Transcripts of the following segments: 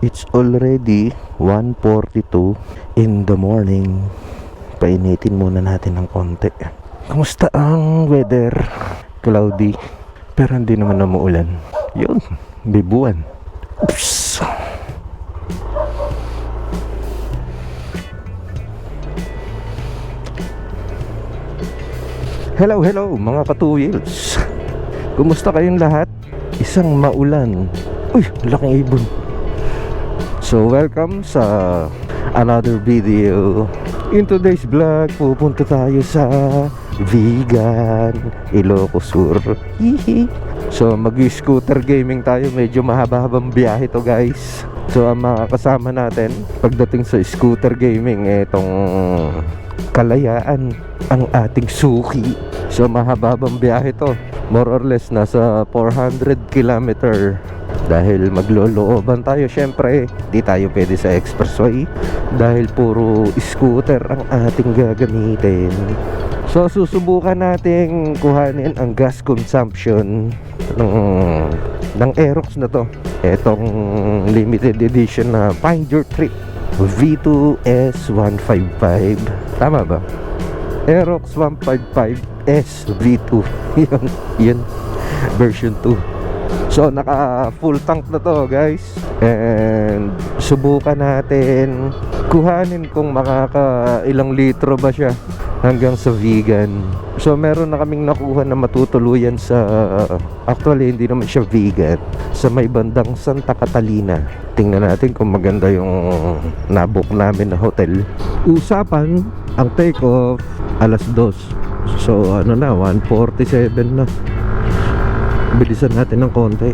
It's already 1:42 in the morning. Painitin muna natin ng konti. Kamusta ang weather? Cloudy, pero hindi naman umuulan. Yun, bibuan. Oops. Hello mga katuyils. Kumusta kayong lahat? Isang maulan. Uy, laking ibon. So welcome sa another video. In today's vlog, pupunta tayo sa Vigan, Ilocos Sur. Hihi. So mag-scooter gaming tayo. Medyo mahaba-habang biyahe to guys. So ang mga kasama natin pagdating sa scooter gaming, itong Kalayaan, ang ating suki. So mahaba-habang biyahe to. More or less nasa 400 kilometer. Dahil maglolooban tayo, syempre di tayo pwede sa expressway dahil puro scooter ang ating gagamitin. So susubukan nating kuhanin ang gas consumption ng Aerox na to. Etong limited edition na Find Your Trip V2S155. Tama ba? Aerox 155S V2. Yun version 2. So naka full tank na to guys. And subukan natin kuhanin kung makaka ilang litro ba siya hanggang sa Vigan. So meron na kaming nakuha na matutuluyan sa, actually hindi naman siya Vigan, sa may bandang Santa Catalina. Tingnan natin kung maganda yung nabook namin na hotel. Usapan ang take off alas 2. So ano na, 1:47 na. Bilisan natin ng konti.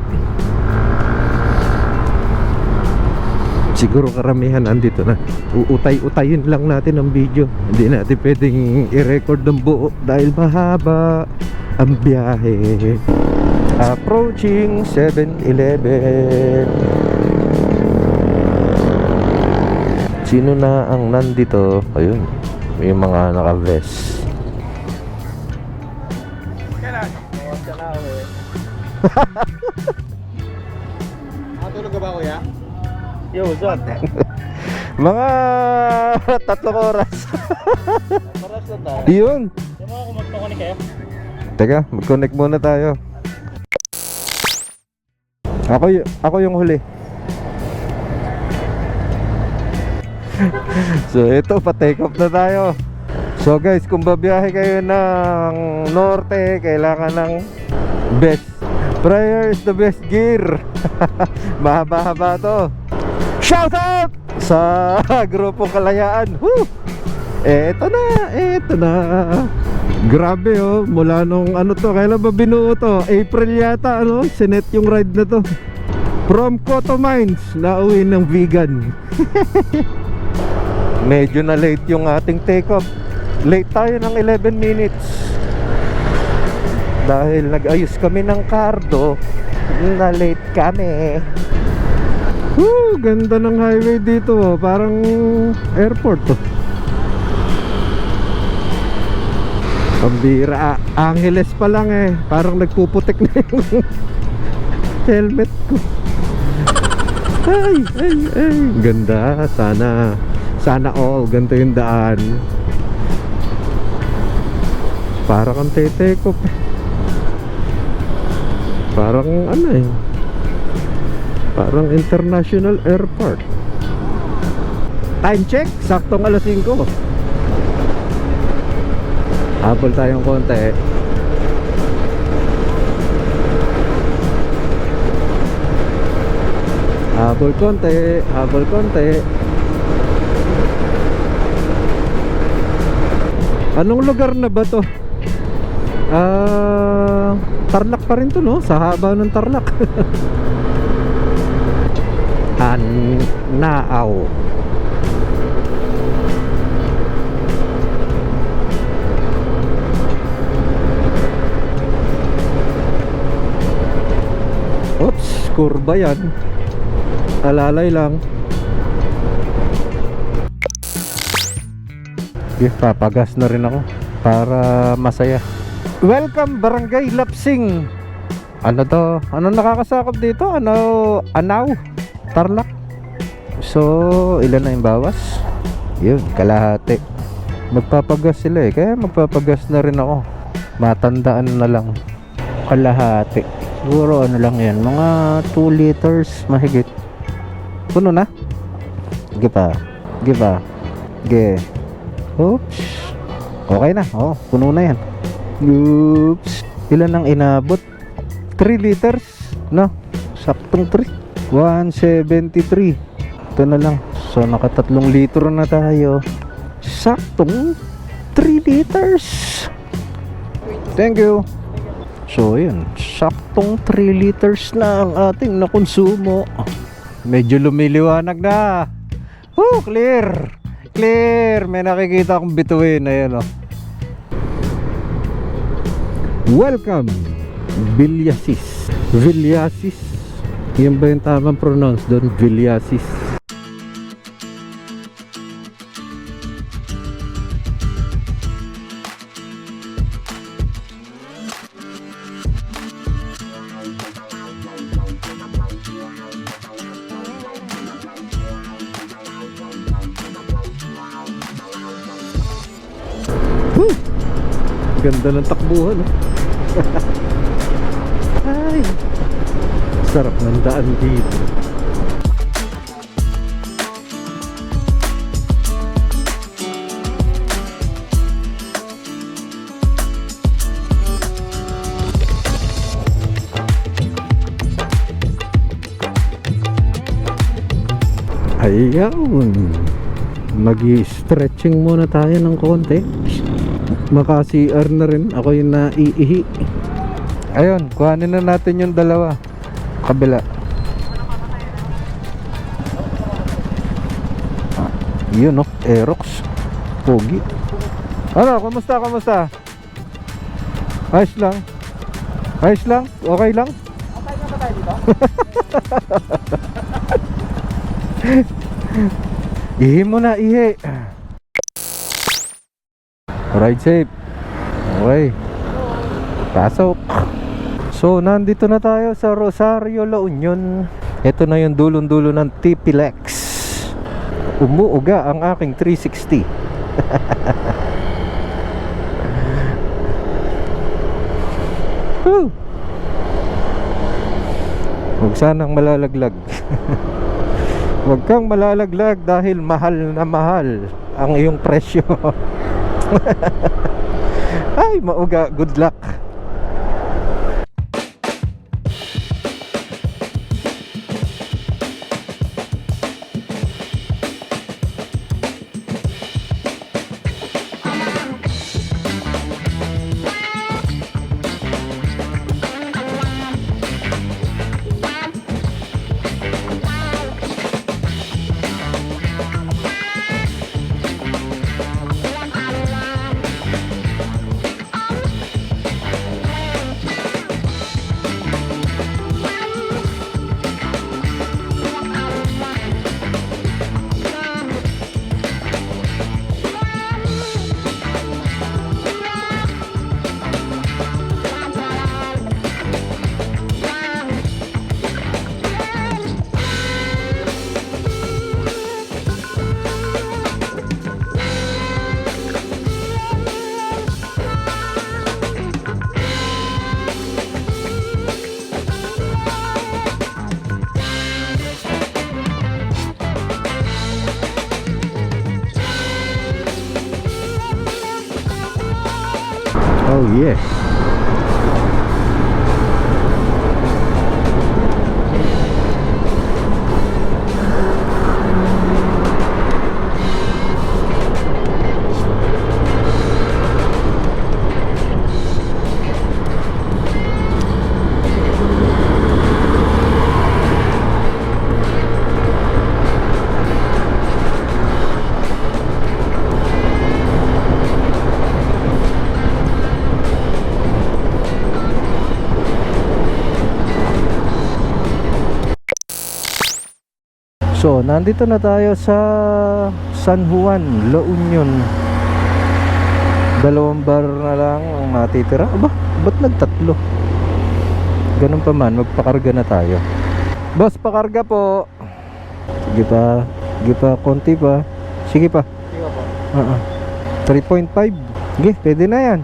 Siguro karamihan andito na. Uutay-utayin lang natin ang video. Hindi natin pwedeng i-record ng buo dahil mahaba ang biyahe. Approaching 7-Eleven. Sino na ang nandito? Ayun, may mga naka-vest. Nakatulog ka ba kuya? Yo, what's up? Mga 3 oras. Maras na tayo. Yun. Yung mga kumagpakunik kayo? Teka, mag-connect muna tayo. Ako yung huli. So ito, pa-take off na tayo. So guys, kung babiyahe kayo ng norte, kailangan ng best. Prayer is the best gear. Mahaba-haba to. Shout out sa grupong Kalayaan. Woo! Eto na. Grabe oh, mula nung ano to, kailan ba binuo to? April yata, ano? Sinet yung ride na to. From Cotto Mines, nauwi ng Vigan. Medyo na late yung ating take off. Late tayo ng 11 minutes. Dahil nag-ayos kami ng cardo, na late kami. Ganda ng highway dito oh. Parang airport oh. Pambira, Angeles pa lang eh. Parang nagpuputik na yung helmet ko. Ay. Ganda. Sana all ganito yung daan. Parang ang tetekop. Parang ano eh, parang international airport. Time check, saktong alas 5. Habol tayong konti. Habol konti. Anong lugar na ba to? Tarlac pa rin to no? Sa haba ng Tarlac. Naaw. Oops, kurba yan. Alalay lang. Papagas na rin ako para masaya. Welcome Barangay Lapsing. Ano to? Ano nakakasakop dito? Anaw? Tarlac? So, ilan na yung bawas? Yun, kalahati. Magpapagas sila eh. Kaya magpapagas na rin ako. Matandaan na lang. Kalahati. Siguro ano lang yan. Mga 2 liters mahigit. Puno na? Sige pa. Sige pa. Sige. Oops. Okay na. Oh, puno na yan. Oops. Ilan ang inabot? 3 liters. No? Saktong 3. 173. Ito na lang. So, naka 3 litro na tayo. Saktong 3 liters. Thank you. So, yun. Saktong 3 liters na ang ating nakonsumo. Medyo lumiliwanag na. Clear. Clear. May nakikita akong bituin. Ayan, oh. Welcome. Villasis. Villasis. Yan ba yung tamang pronounce doon? Villasis. Ganda ng takbuhan, oh. Ay, sarap ng daan dito. Ayan, mag-i-stretching muna tayo ng konti. Maka-CR na rin. Ako yung naiihi. Ayun, kuhanin na natin yung dalawa. Kabila. Yun, oh, Aerox. Pogi. Ano, kumusta, kumusta? Ayos lang. Ayos lang? Okay lang? Okay na ba tayo dito? Ihi mo na, ihi. Ride safe. Okay. Pasok. So, nandito na tayo sa Rosario, La Union. Ito na yung dulong-dulo ng TPLEX. Umuuga ang aking 360. Huwag sanang malalaglag. Huwag kang malalaglag dahil mahal na mahal ang iyong presyo. Ay, mauga. Good luck. Oh yeah. So, nandito na tayo sa San Juan, La Union. 2 bar na lang ang natitira. Aba, ba't nagtatlo? Ganun pa man, magpakarga na tayo. Boss, pakarga po. Sige pa. Sige pa, konti pa. Sige pa. Sige po. 3.5. Sige, pwede na yan.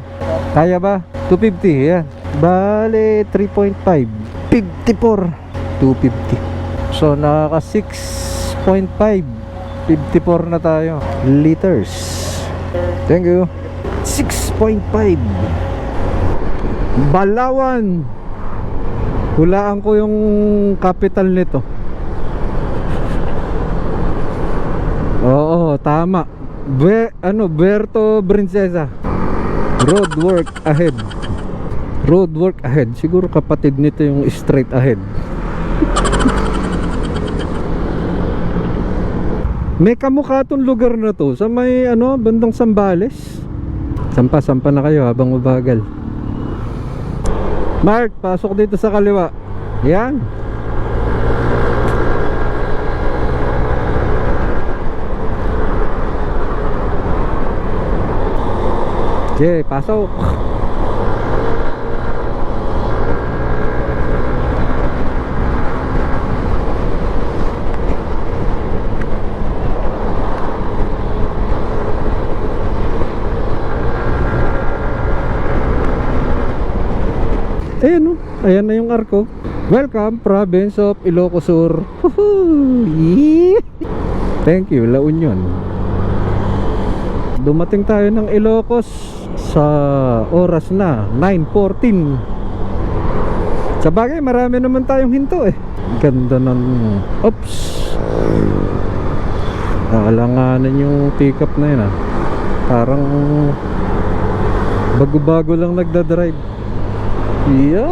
Kaya ba? 250, yan. Bale, 3.5. 54. 250. So, nakaka 6.5. 54 na tayo. Liters. Thank you. 6.5. Balawan. Hulaan ko yung capital nito. Oo, tama. Puerto Princesa. Roadwork ahead. Roadwork ahead. Siguro kapatid nito yung straight ahead. May kamukha tong lugar na to sa may bandang Sambales. Sampa na kayo habang mabagal. Mark, pasok dito sa kaliwa. Yan. Okay, pasok. Ayan, ayan na yung arko. Welcome, province of Ilocos Sur. Yeah. Thank you, La Union. Dumating tayo ng Ilocos sa oras na 9:14. Sa bagay, marami naman tayong hinto eh. Ganda ng oops, alanganan yung pickup na yun Parang bago-bago lang nagdadrive. Yo!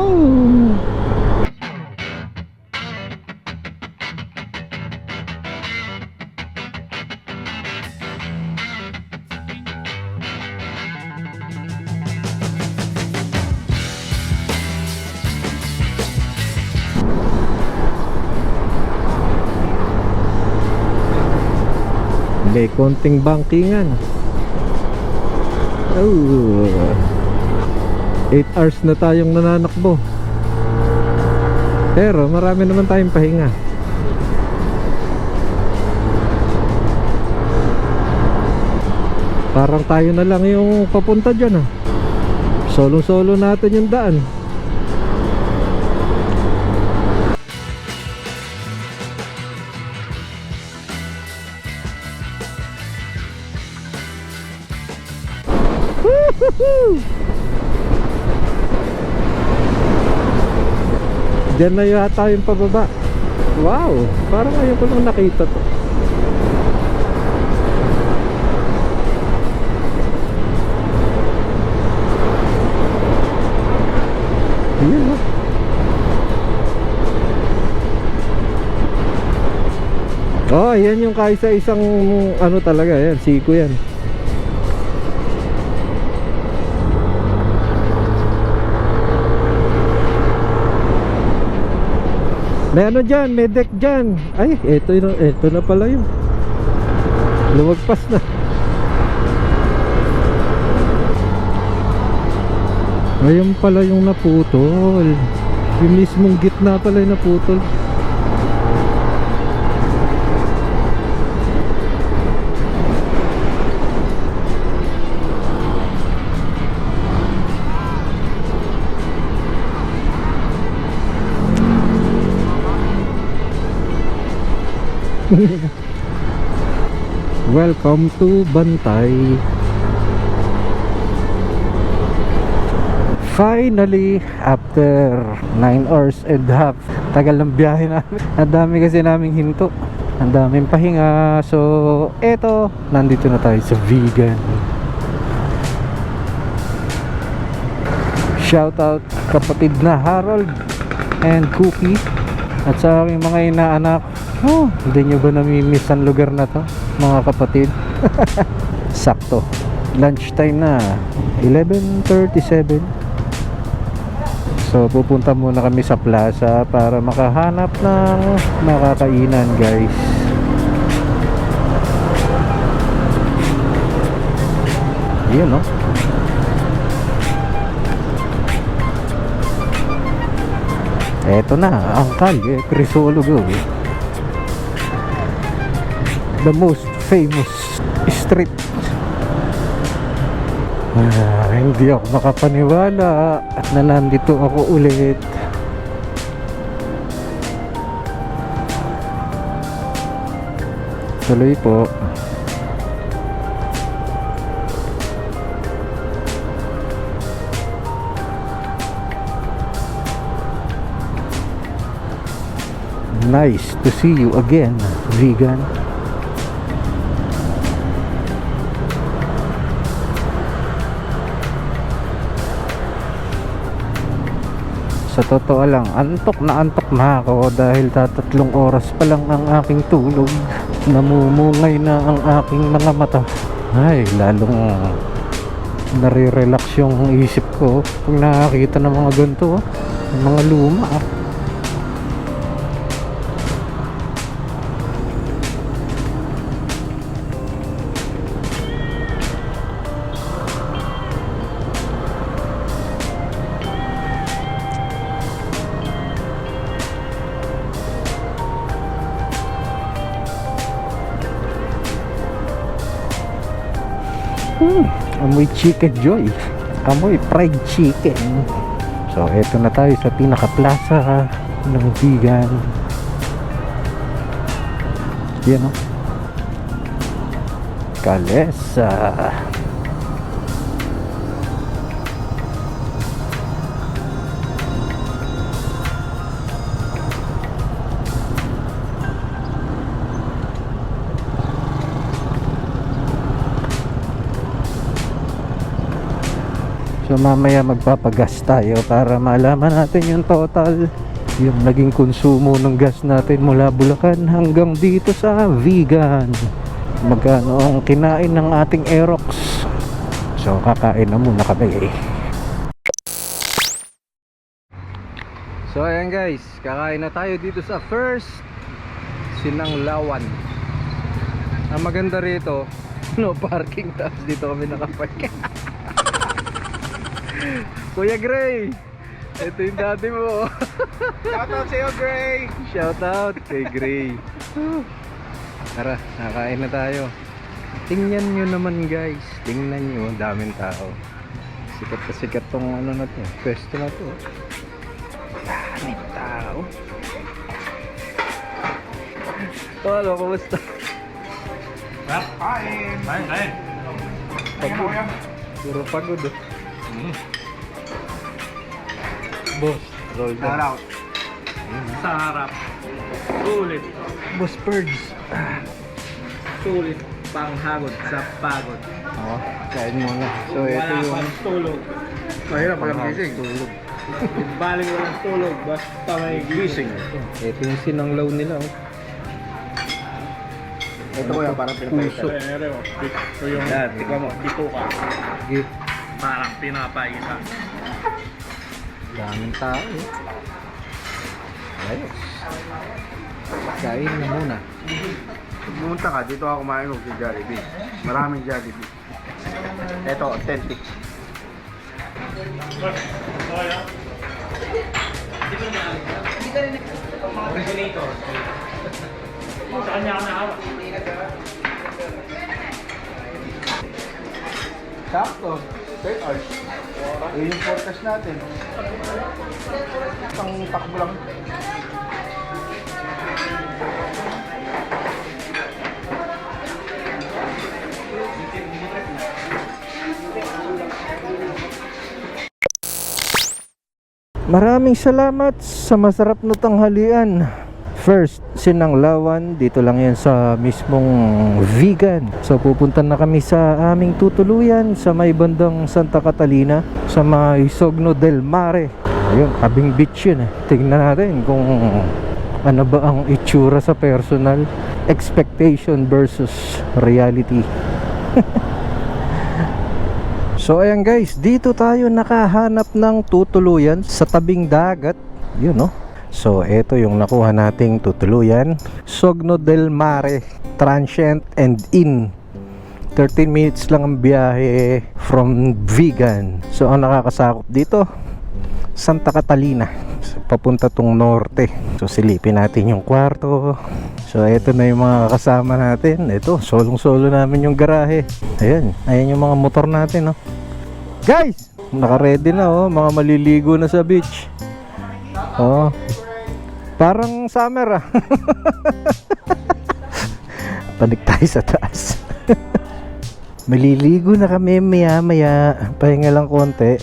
May konting bankingan. Oh, 8 hours na tayong nananakbo. Pero marami naman tayong pahinga. Parang tayo na lang yung papunta dyan Solo-solo natin yung daan. Diyan na yata yung pababa. Wow, parang ngayon ko lang nakita to. Ayan Oh, yan yung kaisa-isang talaga yan, siko yan. May dyan, may deck dyan. Ay, eto na pala yun. Lumagpas na. Ayun pala yung naputol. Yung mismong gitna pala yung naputol. Welcome to Bantay. Finally, after 9 hours and a half, tagal ng biyahe namin. Ang dami kasi naming hinto, ang daming pahinga. So eto, nandito na tayo sa vegan. Shout out kapatid na Harold and Cookie at sa aking mga inaanak. Oh, hindi nyo ba namimiss ang lugar na to, mga kapatid? Sakto, lunchtime na, 11:37. So pupunta muna kami sa plaza para makahanap ng makakainan, guys. Yun, no? Eto na, ang kalye Crisolog. the most famous street. Hindi ako makapaniwala na nandito ako ulit. Tuloy po. Nice to see you again, vegan. Sa totoo lang, antok na ako dahil 3 oras pa lang ang aking tulog. Namumungay na ang aking mga mata. Ay, lalong nare-relax yung isip ko pag nakakita ng mga ganito, mga luma. Amoy chicken joy, amoy fried chicken. So eto na tayo sa pinaka-plaza ng vegan. Yan o, Calesa. So mamaya magpapagas tayo para malaman natin yung total, yung naging konsumo ng gas natin mula Bulacan hanggang dito sa vegan. Magkano ang kinain ng ating Aerox. So kakain na muna kami. So ayan guys, kakain na tayo dito sa First Sinanglawan. Ang maganda rito, no parking, tapos dito kami nakapark. Kuya Gray, ito yung dati mo. Shoutout sa'yo, Gray! Shoutout kay Gray. Tara, nakain na tayo. Tingnan nyo naman guys, tingnan nyo, daming tao. Sikat na sikat tong ano na to, pwesto na to. Daming tao. Hello, kumusta? Kain! Kain! Pagod. Puro pagod eh. Boss, roll down. Shoutout. Sa harap. Sulit. Boss Purge. Sulit. Panghagod sa pagod. Oo, kain muna. So ito Wala yung pang tulog. Mahirap walang gising. tulog. Baling walang tulog. Basta may gising. Ito yung sinanglaw nila. Oh. Ito ko yan, parang Puso. pinapalitan. Ito yung Yan. tignan mo. Dito ka. Sige. Parang pinapaisa. Daming tao eh. Ayos. Kain na muna. Pumunta ka, dito ako kumain ng Jollibee. Maraming Jollibee. Ito, authentic. Originator. Sa kanya ka naawa. Sakto. 3 hours. Yung forecast natin. Isang takbo lang. Maraming salamat sa masarap na tanghalian. First Sinanglawan, dito lang yan sa mismong vegan. So pupunta na kami sa aming tutuluyan sa may bandang Santa Catalina, sa may Sogno del Mare. Ayun, kabing beach yun eh. Tingnan natin kung ano ba ang itsura sa personal. Expectation versus reality. So ayan guys, dito tayo nakahanap ng tutuluyan sa tabing dagat. Yun no. So ito yung nakuha nating tutuluyan, Sogno del Mare Transient and Inn. 13 minutes lang ang biyahe from vegan. So ang nakakasakop dito, Santa Catalina. papunta tong norte. So silipin natin yung kwarto. So eto na yung mga kasama natin. Ito, solong-solo namin yung garahe. Ayan yung mga motor natin, no. Guys, naka-ready na, oh, mga maliligo na sa beach. Oh. Parang summer, ah. Panik tayo sa taas. Maliligo na kami maya-maya. Pahinga lang konti.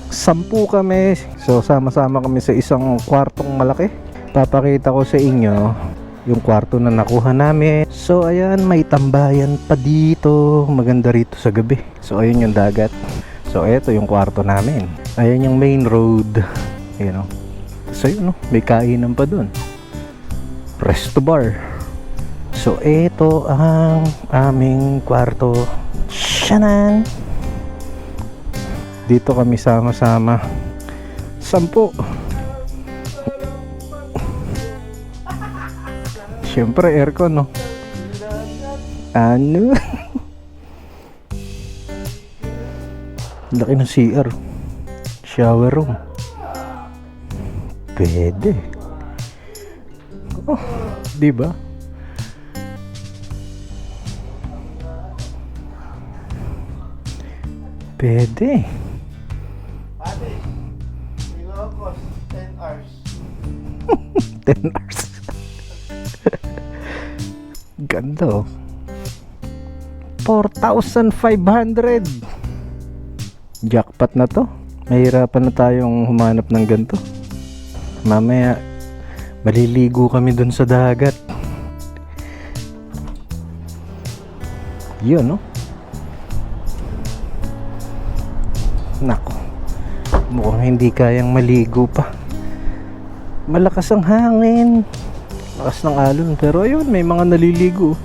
10 kami. So sama-sama kami sa isang kwartong malaki. Papakita ko sa inyo yung kwarto na nakuha namin. So ayan, may tambayan pa dito. Maganda rito sa gabi. So ayun yung dagat. So eto yung kwarto namin. Ayan yung main road. Ayan, oh. So yun, oh, may kainan pa dun. Resto bar. So eto ang aming kwarto. Shanan. Dito kami sama-sama. 10. Siyempre aircon, no? Ano? Laki ng CR. Shower room. Pwede. Oh, di ba? Pwede. Pati, cost 10 hours. 10 hours. Ganda, oh. 4,500. Jackpot na to. Mahirapan na tayong humanap ng ganito. Mamaya maliligo kami dun sa dagat. Yun, no? Nako, mukhang hindi kayang maligo pa. Malakas ang hangin, lakas ng alon. Pero ayun, may mga naliligo.